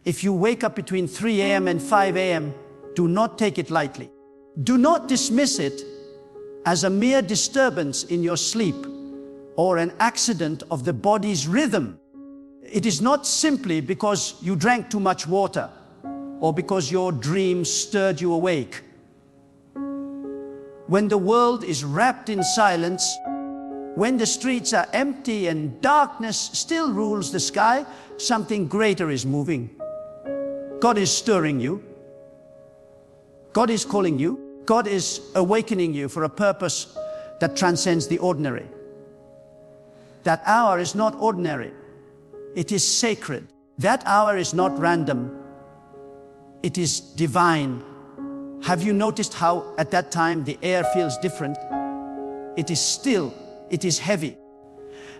If you wake up between 3 a.m. and 5 a.m., do not take it lightly. Do not dismiss it as a mere disturbance in your sleep or an accident of the body's rhythm. It is not simply because you drank too much water or because your dreams stirred you awake. When the world is wrapped in silence, when the streets are empty and darkness still rules the sky, something greater is moving. God is stirring you. God is calling you. God is awakening you for a purpose that transcends the ordinary. That hour is not ordinary. It is sacred. That hour is not random. It is divine. Have you noticed how at that time the air feels different? It is still, it is heavy,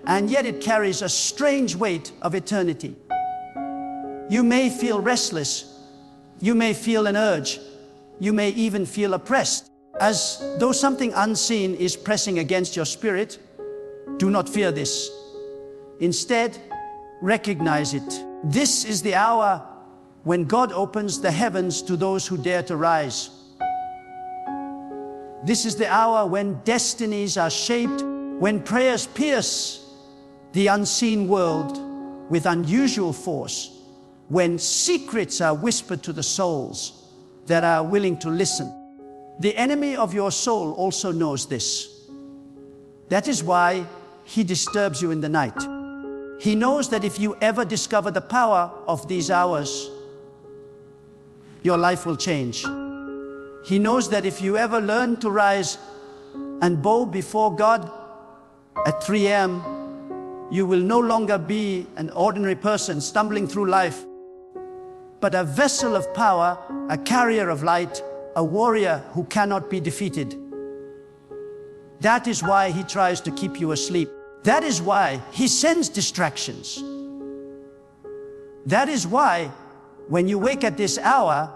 and yet it carries a strange weight of eternity. You may feel restless. You may feel an urge. You may even feel oppressed, as though something unseen is pressing against your spirit. Do not fear this. Instead, recognize it. This is the hour when God opens the heavens to those who dare to rise. This is the hour when destinies are shaped, when prayers pierce the unseen world with unusual force, when secrets are whispered to the souls that are willing to listen. The enemy of your soul also knows this. That is why he disturbs you in the night. He knows that if you ever discover the power of these hours, your life will change. He knows that if you ever learn to rise and bow before God at 3 a.m., you will no longer be an ordinary person stumbling through life, but a vessel of power, a carrier of light, a warrior who cannot be defeated. That is why he tries to keep you asleep. That is why he sends distractions. That is why when you wake at this hour,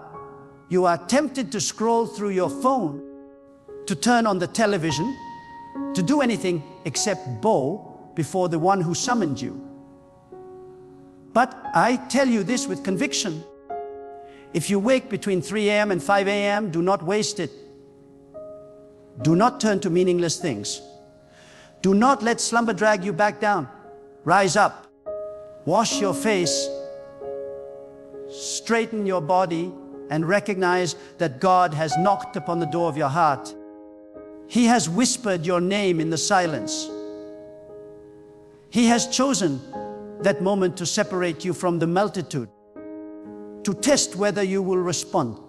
you are tempted to scroll through your phone, to turn on the television, to do anything except bow before the one who summoned you. But I tell you this with conviction. If you wake between 3 a.m. and 5 a.m., do not waste it. Do not turn to meaningless things. Do not let slumber drag you back down. Rise up. Wash your face. Straighten your body and recognize that God has knocked upon the door of your heart. He has whispered your name in the silence. He has chosen that moment to separate you from the multitude, to test whether you will respond.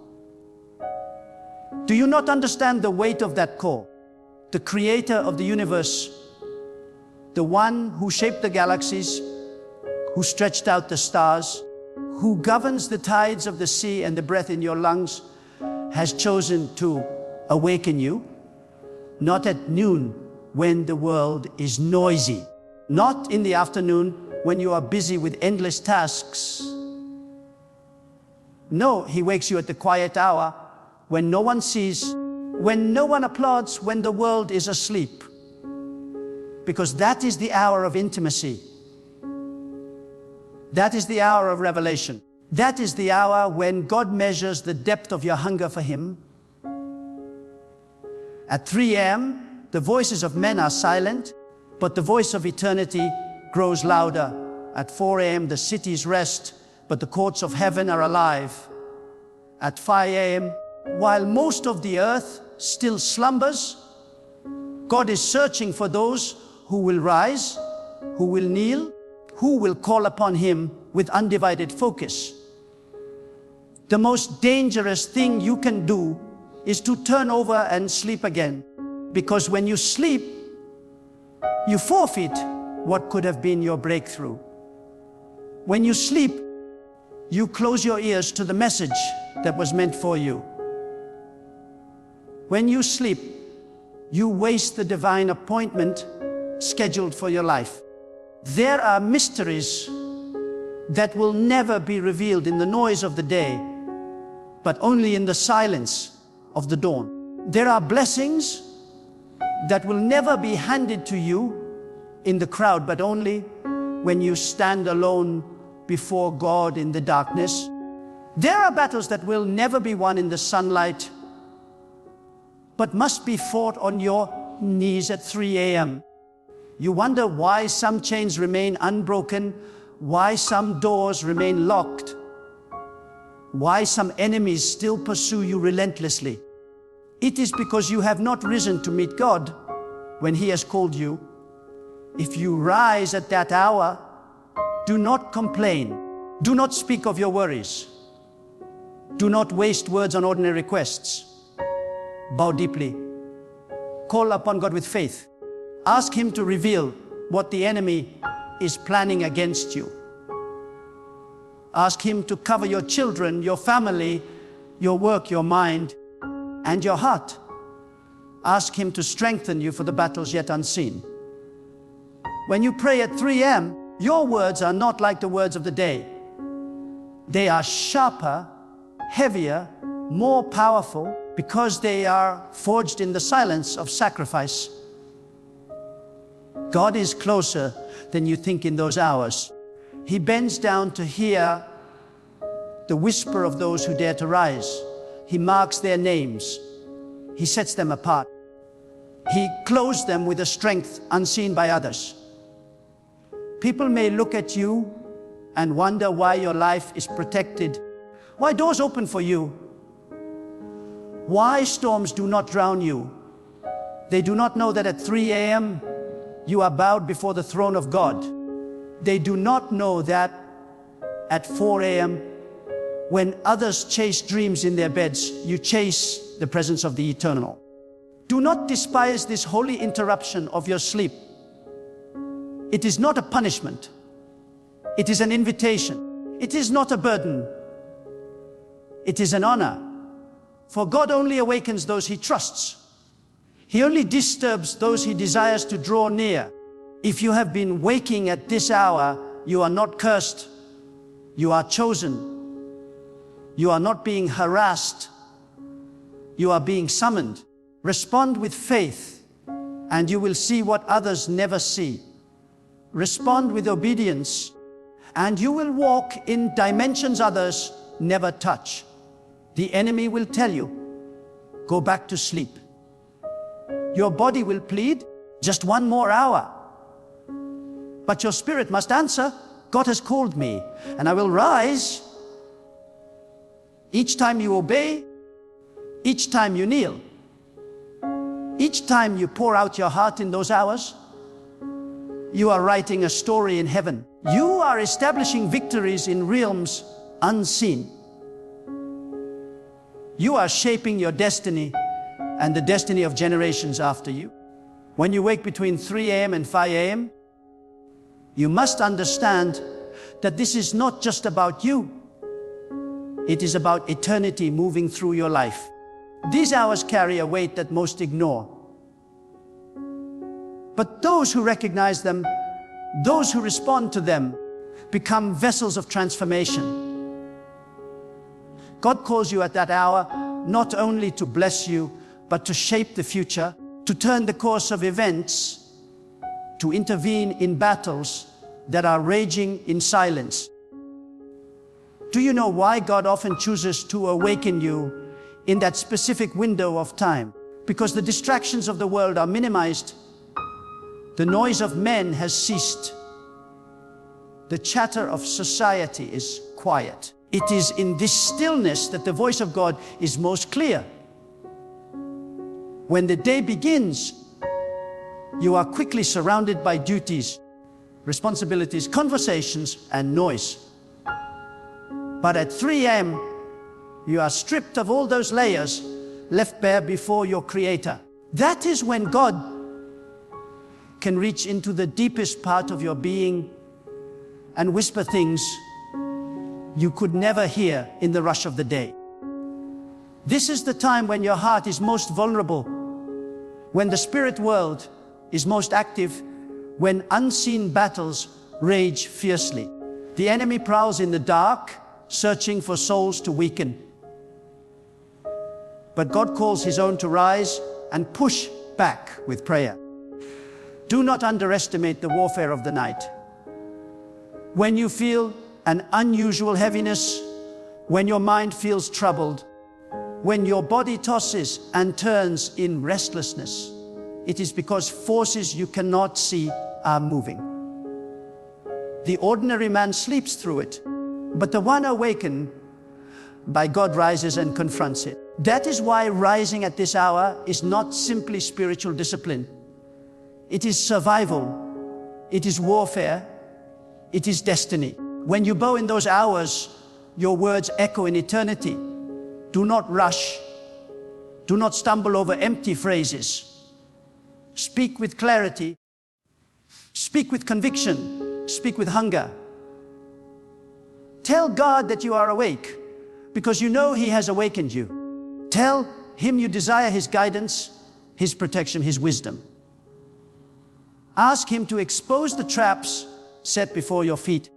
Do you not understand the weight of that call? The creator of the universe, the one who shaped the galaxies, who stretched out the stars, who governs the tides of the sea and the breath in your lungs, has chosen to awaken you, not at noon when the world is noisy, not in the afternoon when you are busy with endless tasks. No, he wakes you at the quiet hour when no one sees, when no one applauds, when the world is asleep. Because that is the hour of intimacy. That is the hour of revelation. That is the hour when God measures the depth of your hunger for Him. At 3 a.m., the voices of men are silent, but the voice of eternity grows louder. At 4 a.m., the cities rest, but the courts of heaven are alive. At 5 a.m., while most of the earth still slumbers, God is searching for those who will rise, who will kneel, who will call upon Him with undivided focus. The most dangerous thing you can do is to turn over and sleep again. Because when you sleep, you forfeit what could have been your breakthrough. When you sleep, you close your ears to the message that was meant for you. When you sleep, you waste the divine appointment scheduled for your life. There are mysteries that will never be revealed in the noise of the day, but only in the silence of the dawn. There are blessings that will never be handed to you in the crowd, but only when you stand alone before God in the darkness. There are battles that will never be won in the sunlight, but must be fought on your knees at 3 a.m. You wonder why some chains remain unbroken, why some doors remain locked, why some enemies still pursue you relentlessly. It is because you have not risen to meet God when He has called you. If you rise at that hour, do not complain. Do not speak of your worries. Do not waste words on ordinary requests. Bow deeply. Call upon God with faith. Ask Him to reveal what the enemy is planning against you. Ask Him to cover your children, your family, your work, your mind, and your heart. Ask Him to strengthen you for the battles yet unseen. When you pray at 3 a.m., your words are not like the words of the day. They are sharper, heavier, more powerful, because they are forged in the silence of sacrifice. God is closer than you think in those hours. He bends down to hear the whisper of those who dare to rise. He marks their names. He sets them apart. He clothes them with a strength unseen by others. People may look at you and wonder why your life is protected, why doors open for you, why storms do not drown you. They do not know that at 3 a.m. you are bowed before the throne of God. They do not know that at 4 a.m. when others chase dreams in their beds, you chase the presence of the eternal. Do not despise this holy interruption of your sleep. It is not a punishment. It is an invitation. It is not a burden. It is an honor. For God only awakens those He trusts. He only disturbs those He desires to draw near. If you have been waking at this hour, you are not cursed. You are chosen. You are not being harassed. You are being summoned. Respond with faith, and you will see what others never see. Respond with obedience, and you will walk in dimensions others never touch. The enemy will tell you, go back to sleep. Your body will plead, just one more hour. But your spirit must answer, God has called me, and I will rise. Each time you obey, each time you kneel, each time you pour out your heart in those hours, you are writing a story in heaven. You are establishing victories in realms unseen. You are shaping your destiny and the destiny of generations after you. When you wake between 3 a.m. and 5 a.m., you must understand that this is not just about you. It is about eternity moving through your life. These hours carry a weight that most ignore. But those who recognize them, those who respond to them, become vessels of transformation. God calls you at that hour not only to bless you, but to shape the future, to turn the course of events, to intervene in battles that are raging in silence. Do you know why God often chooses to awaken you in that specific window of time? Because the distractions of the world are minimized. The noise of men has ceased. The chatter of society is quiet. It is in this stillness that the voice of God is most clear. When the day begins, you are quickly surrounded by duties, responsibilities, conversations, and noise. But at 3 a.m., you are stripped of all those layers, left bare before your Creator. That is when God can reach into the deepest part of your being and whisper things you could never hear in the rush of the day. This is the time when your heart is most vulnerable, when the spirit world is most active, when unseen battles rage fiercely. The enemy prowls in the dark, searching for souls to weaken. But God calls His own to rise and push back with prayer. Do not underestimate the warfare of the night. When you feel an unusual heaviness, when your mind feels troubled, when your body tosses and turns in restlessness, it is because forces you cannot see are moving. The ordinary man sleeps through it, but the one awakened by God rises and confronts it. That is why rising at this hour is not simply spiritual discipline. It is survival, it is warfare, it is destiny. When you bow in those hours, your words echo in eternity. Do not rush. Do not stumble over empty phrases. Speak with clarity. Speak with conviction. Speak with hunger. Tell God that you are awake, because you know He has awakened you. Tell Him you desire His guidance, His protection, His wisdom. Ask Him to expose the traps set before your feet.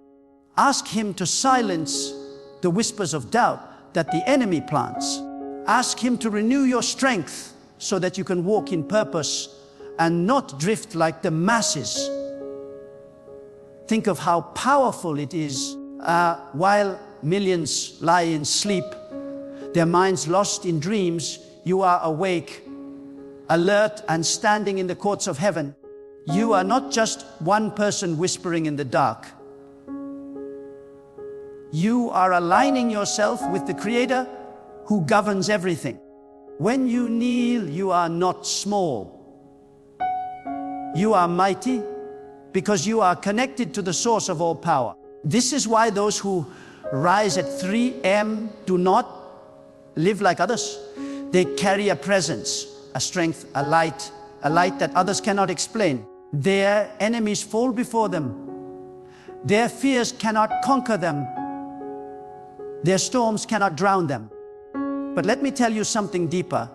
Ask Him to silence the whispers of doubt that the enemy plants. Ask Him to renew your strength so that you can walk in purpose and not drift like the masses. Think of how powerful it is while millions lie in sleep, their minds lost in dreams, you are awake, alert and standing in the courts of heaven. You are not just one person whispering in the dark. You are aligning yourself with the Creator who governs everything. When you kneel, you are not small. You are mighty because you are connected to the source of all power. This is why those who rise at 3 a.m. do not live like others. They carry a presence, a strength, a light that others cannot explain. Their enemies fall before them. Their fears cannot conquer them. Their storms cannot drown them. But let me tell you something deeper.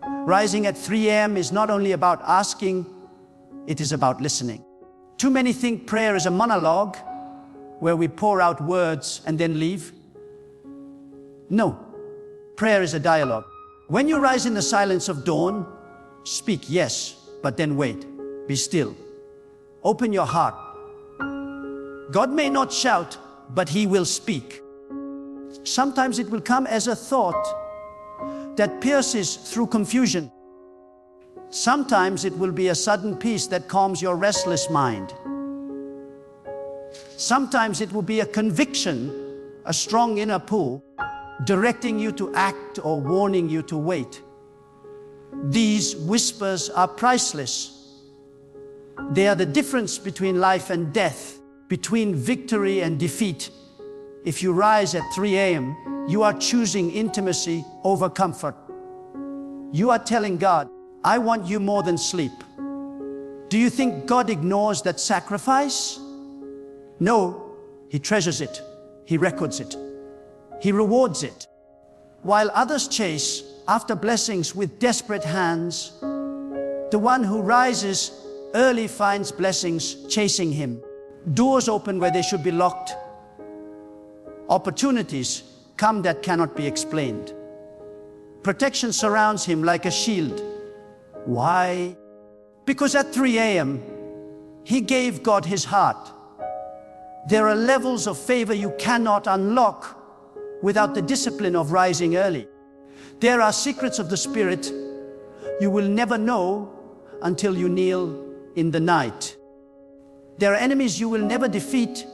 Rising at 3 a.m. is not only about asking, it is about listening. Too many think prayer is a monologue where we pour out words and then leave. No, prayer is a dialogue. When you rise in the silence of dawn, speak, yes, but then wait. Be still. Open your heart. God may not shout, but He will speak. Sometimes it will come as a thought that pierces through confusion. Sometimes it will be a sudden peace that calms your restless mind. Sometimes it will be a conviction, a strong inner pull, directing you to act or warning you to wait. These whispers are priceless. They are the difference between life and death, between victory and defeat. If you rise at 3 a.m., you are choosing intimacy over comfort. You are telling God, I want you more than sleep. Do you think God ignores that sacrifice? No, He treasures it. He records it. He rewards it. While others chase after blessings with desperate hands, the one who rises early finds blessings chasing him. Doors open where they should be locked. Opportunities come that cannot be explained. Protection surrounds him like a shield. Why? Because at 3 a.m., he gave God his heart. There are levels of favor you cannot unlock without the discipline of rising early. There are secrets of the Spirit you will never know until you kneel in the night. There are enemies you will never defeat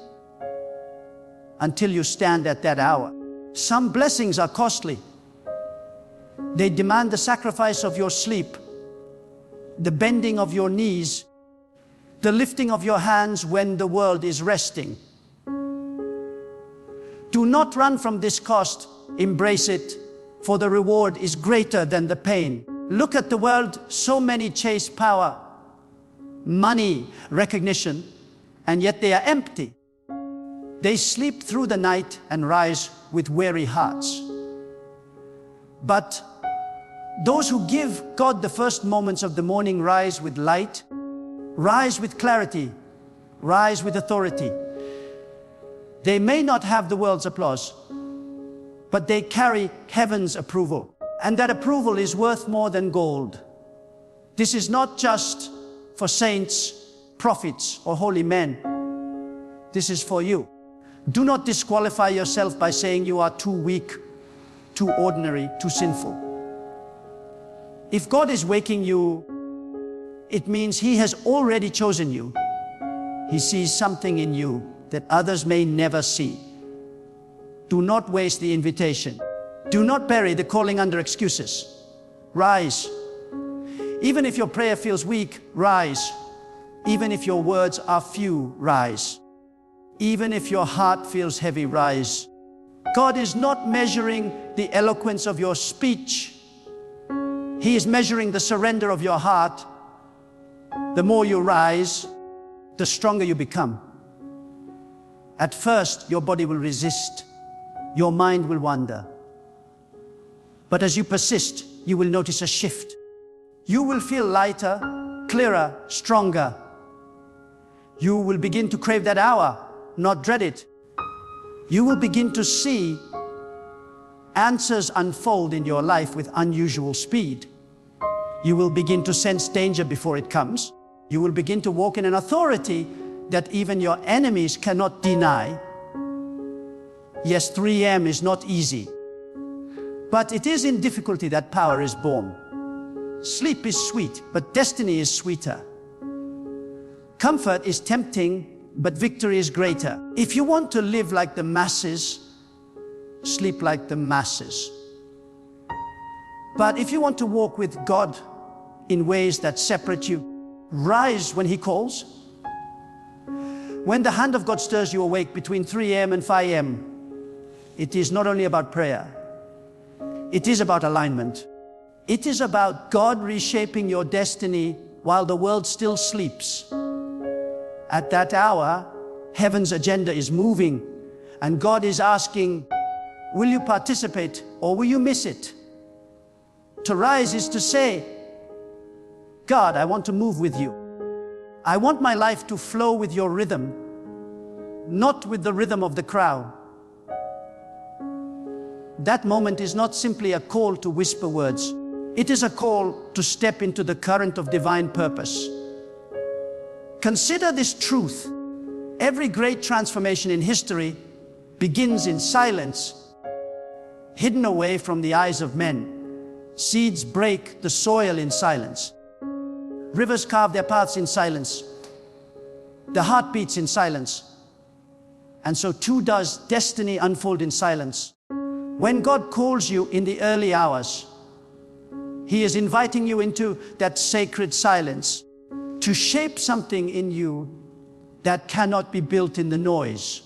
until you stand at that hour. Some blessings are costly. They demand the sacrifice of your sleep, the bending of your knees, the lifting of your hands when the world is resting. Do not run from this cost, embrace it, for the reward is greater than the pain. Look at the world, so many chase power, money, recognition, and yet they are empty. They sleep through the night and rise with weary hearts. But those who give God the first moments of the morning rise with light, rise with clarity, rise with authority. They may not have the world's applause, but they carry heaven's approval. And that approval is worth more than gold. This is not just for saints, prophets, or holy men. This is for you. Do not disqualify yourself by saying you are too weak, too ordinary, too sinful. If God is waking you, it means He has already chosen you. He sees something in you that others may never see. Do not waste the invitation. Do not bury the calling under excuses. Rise. Even if your prayer feels weak, rise. Even if your words are few, rise. Even if your heart feels heavy, rise. God is not measuring the eloquence of your speech. He is measuring the surrender of your heart. The more you rise, the stronger you become. At first, your body will resist. Your mind will wander. But as you persist, you will notice a shift. You will feel lighter, clearer, stronger. You will begin to crave that hour, not dread it. You will begin to see answers unfold in your life with unusual speed. You will begin to sense danger before it comes. You will begin to walk in an authority that even your enemies cannot deny. Yes, 3 a.m. is not easy, but it is in difficulty that power is born. Sleep is sweet, but destiny is sweeter. Comfort is tempting, but victory is greater. If you want to live like the masses, sleep like the masses. But if you want to walk with God in ways that separate you, rise when He calls. When the hand of God stirs you awake between 3 a.m. and 5 a.m., it is not only about prayer. It is about alignment. It is about God reshaping your destiny while the world still sleeps. At that hour, heaven's agenda is moving, and God is asking, will you participate or will you miss it? To rise is to say, God, I want to move with you. I want my life to flow with your rhythm, not with the rhythm of the crowd. That moment is not simply a call to whisper words. It is a call to step into the current of divine purpose. Consider this truth. Every great transformation in history begins in silence, hidden away from the eyes of men. Seeds break the soil in silence. Rivers carve their paths in silence. The heart beats in silence. And so too does destiny unfold in silence. When God calls you in the early hours, He is inviting you into that sacred silence to shape something in you that cannot be built in the noise.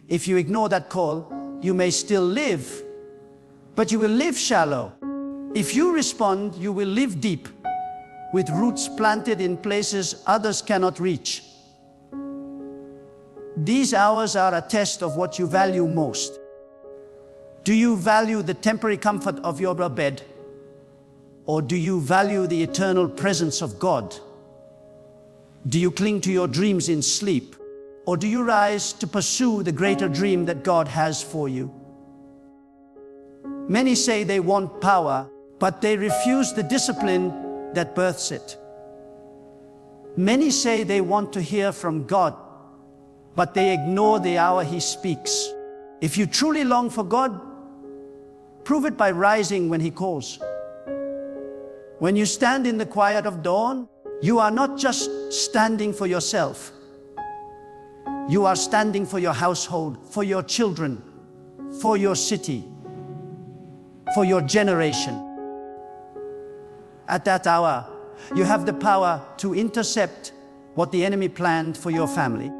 If you ignore that call, you may still live, but you will live shallow. If you respond, you will live deep, with roots planted in places others cannot reach. These hours are a test of what you value most. Do you value the temporary comfort of your bed? Or do you value the eternal presence of God? Do you cling to your dreams in sleep? Or do you rise to pursue the greater dream that God has for you? Many say they want power, but they refuse the discipline that births it. Many say they want to hear from God, but they ignore the hour He speaks. If you truly long for God, prove it by rising when He calls. When you stand in the quiet of dawn, you are not just standing for yourself. You are standing for your household, for your children, for your city, for your generation. At that hour, you have the power to intercept what the enemy planned for your family.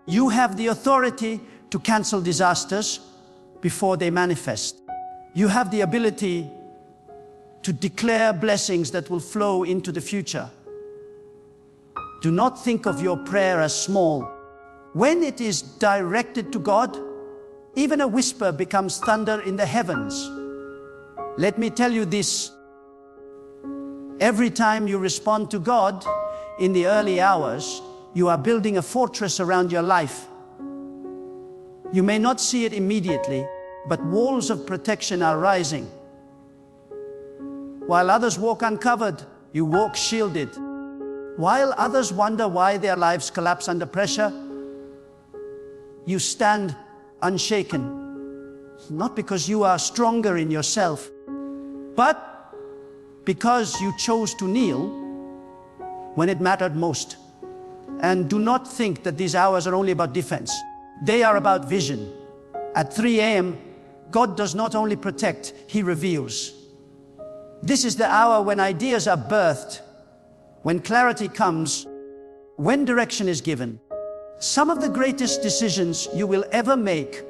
You have the authority to cancel disasters before they manifest. You have the ability to declare blessings that will flow into the future. Do not think of your prayer as small. When it is directed to God, even a whisper becomes thunder in the heavens. Let me tell you this. Every time you respond to God in the early hours, you are building a fortress around your life. You may not see it immediately, but walls of protection are rising. While others walk uncovered, you walk shielded. While others wonder why their lives collapse under pressure, you stand unshaken, not because you are stronger in yourself, but because you chose to kneel when it mattered most. And do not think that these hours are only about defense. They are about vision. At 3 a.m., God does not only protect, He reveals. This is the hour when ideas are birthed, when clarity comes, when direction is given. Some of the greatest decisions you will ever make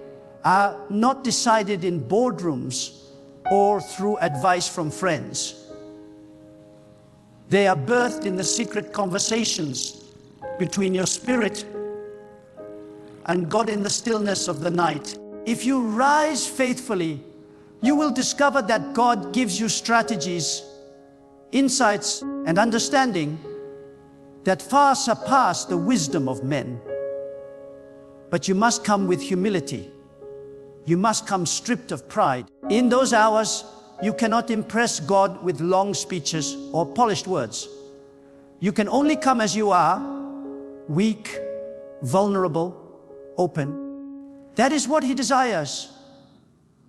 are not decided in boardrooms or through advice from friends. They are birthed in the secret conversations between your spirit and God in the stillness of the night. If you rise faithfully, you will discover that God gives you strategies, insights, and understanding that far surpass the wisdom of men. But you must come with humility. You must come stripped of pride. In those hours, you cannot impress God with long speeches or polished words. You can only come as you are, weak, vulnerable, open. That is what He desires.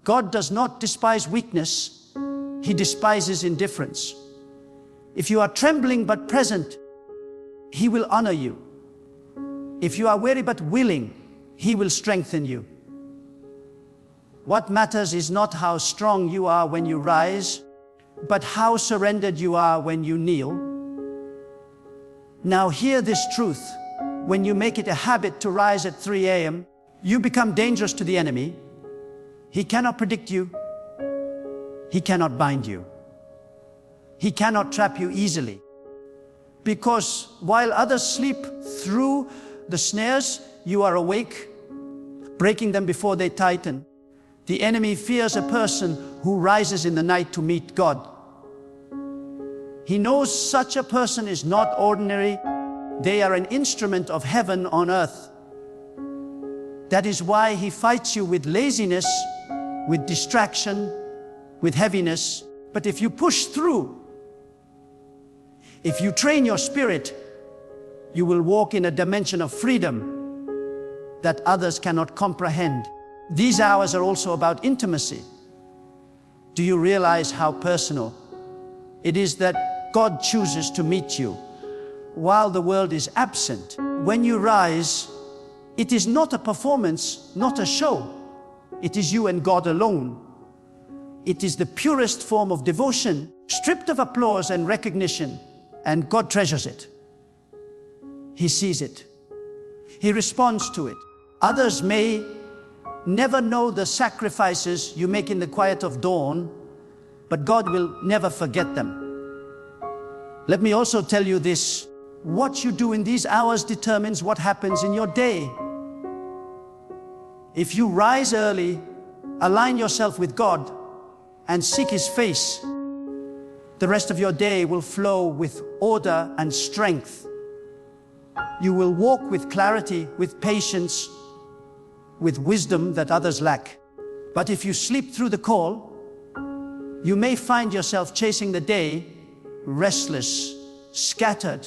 God does not despise weakness. He despises indifference. If you are trembling but present, He will honor you. If you are weary but willing, He will strengthen you. What matters is not how strong you are when you rise, but how surrendered you are when you kneel. Now hear this truth. When you make it a habit to rise at 3 a.m., you become dangerous to the enemy. He cannot predict you. He cannot bind you. He cannot trap you easily. Because while others sleep through the snares, you are awake, breaking them before they tighten. The enemy fears a person who rises in the night to meet God. He knows such a person is not ordinary. They are an instrument of heaven on earth. That is why he fights you with laziness, with distraction, with heaviness. But if you push through, if you train your spirit, you will walk in a dimension of freedom that others cannot comprehend. These hours are also about intimacy. Do you realize how personal it is that God chooses to meet you while the world is absent? When you rise, it is not a performance, not a show. It is you and God alone. It is the purest form of devotion, stripped of applause and recognition, and God treasures it. He sees it. He responds to it. Others may never know the sacrifices you make in the quiet of dawn, but God will never forget them. Let me also tell you this. What you do in these hours determines what happens in your day. If you rise early, align yourself with God, and seek His face, the rest of your day will flow with order and strength. You will walk with clarity, with patience, with wisdom that others lack. But if you sleep through the call, you may find yourself chasing the day, restless, scattered,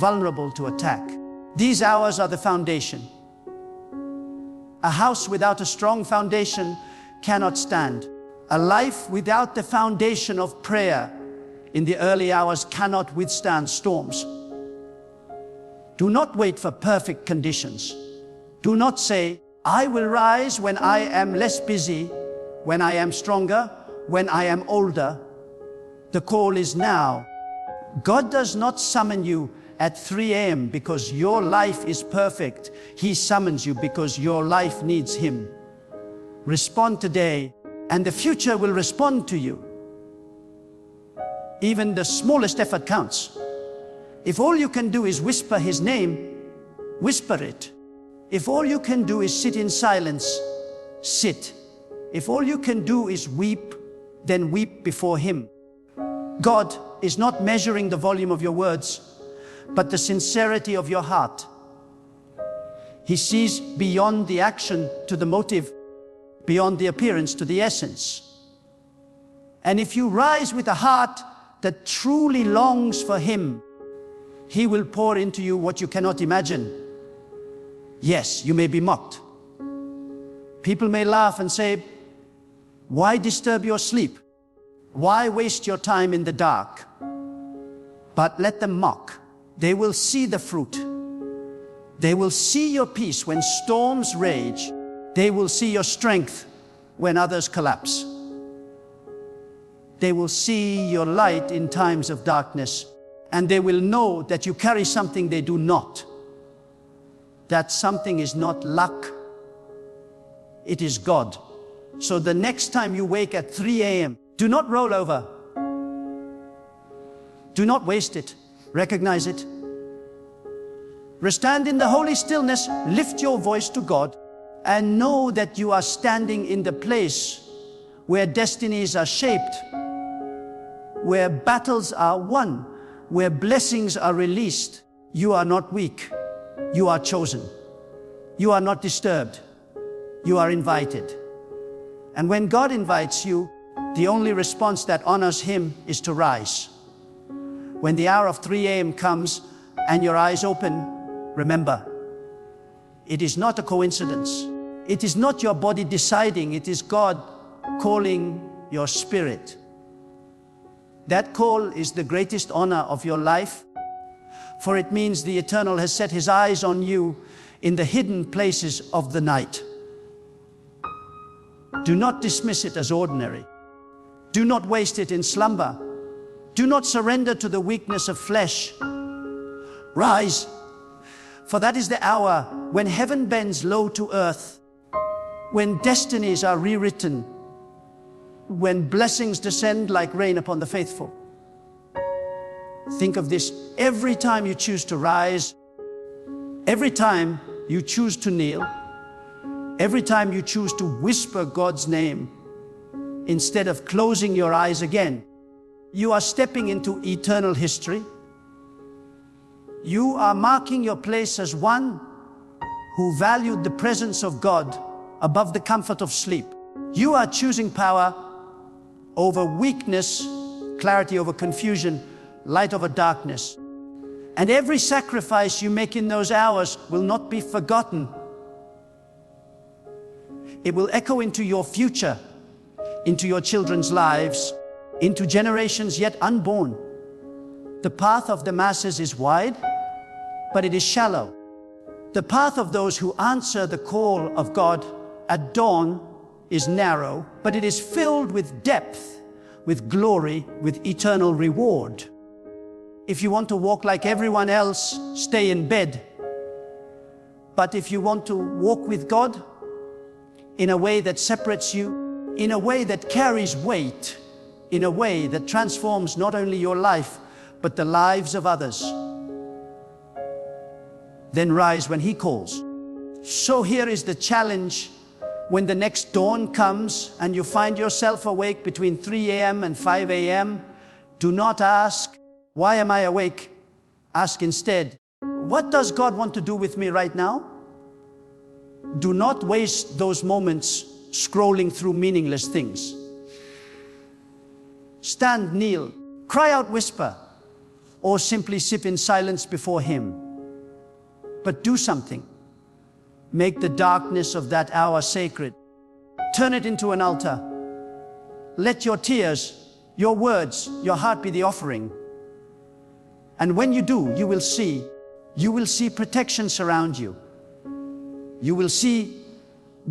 vulnerable to attack. These hours are the foundation. A house without a strong foundation cannot stand. A life without the foundation of prayer in the early hours cannot withstand storms. Do not wait for perfect conditions. Do not say, I will rise when I am less busy, when I am stronger, when I am older. The call is now. God does not summon you at 3 a.m. because your life is perfect. He summons you because your life needs Him. Respond today, and the future will respond to you. Even the smallest effort counts. If all you can do is whisper His name, whisper it. If all you can do is sit in silence, sit. If all you can do is weep, then weep before Him. God is not measuring the volume of your words, but the sincerity of your heart. He sees beyond the action to the motive, beyond the appearance to the essence. And if you rise with a heart that truly longs for Him, He will pour into you what you cannot imagine. Yes, you may be mocked. People may laugh and say, "Why disturb your sleep? Why waste your time in the dark?" But let them mock. They will see the fruit. They will see your peace when storms rage. They will see your strength when others collapse. They will see your light in times of darkness, and they will know that you carry something they do not. That something is not luck, it is God. So the next time you wake at 3 a.m., do not roll over. Do not waste it. Recognize it. Stand in the holy stillness, lift your voice to God, and know that you are standing in the place where destinies are shaped, where battles are won, where blessings are released. You are not weak. You are chosen. You are not disturbed. You are invited. And when God invites you, the only response that honors Him is to rise. When the hour of 3 a.m. comes and your eyes open, remember, it is not a coincidence. It is not your body deciding. It is God calling your spirit. That call is the greatest honor of your life, for it means the Eternal has set His eyes on you in the hidden places of the night. Do not dismiss it as ordinary. Do not waste it in slumber. Do not surrender to the weakness of flesh. Rise, for that is the hour when heaven bends low to earth, when destinies are rewritten, when blessings descend like rain upon the faithful. Think of this: every time you choose to rise, every time you choose to kneel, every time you choose to whisper God's name instead of closing your eyes again, you are stepping into eternal history. You are marking your place as one who valued the presence of God above the comfort of sleep. You are choosing power over weakness, clarity over confusion, light over darkness. And every sacrifice you make in those hours will not be forgotten. It will echo into your future, into your children's lives, into generations yet unborn. The path of the masses is wide, but it is shallow. The path of those who answer the call of God at dawn is narrow, but it is filled with depth, with glory, with eternal reward. If you want to walk like everyone else, stay in bed. But if you want to walk with God in a way that separates you, in a way that carries weight, in a way that transforms not only your life, but the lives of others, then rise when He calls. So here is the challenge. When the next dawn comes and you find yourself awake between 3 a.m. and 5 a.m., do not ask, "Why am I awake?" Ask instead, "What does God want to do with me right now?" Do not waste those moments scrolling through meaningless things. Stand, kneel, cry out, whisper, or simply sit in silence before Him. But do something. Make the darkness of that hour sacred. Turn it into an altar. Let your tears, your words, your heart be the offering. And when you do, you will see protection surround you. You will see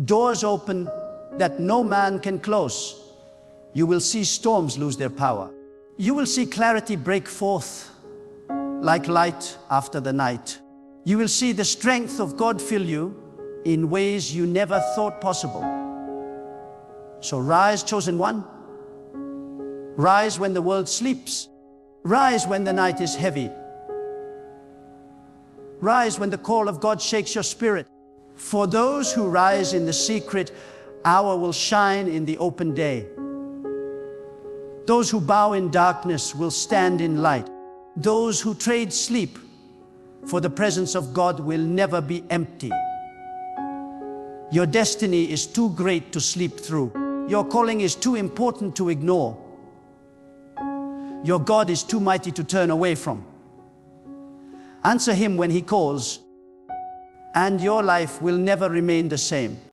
doors open that no man can close. You will see storms lose their power. You will see clarity break forth like light after the night. You will see the strength of God fill you in ways you never thought possible. So rise, chosen one. Rise when the world sleeps. Rise when the night is heavy. Rise when the call of God shakes your spirit. For those who rise in the secret, hour will shine in the open day. Those who bow in darkness will stand in light. Those who trade sleep for the presence of God will never be empty. Your destiny is too great to sleep through. Your calling is too important to ignore. Your God is too mighty to turn away from. Answer him when he calls, and your life will never remain the same.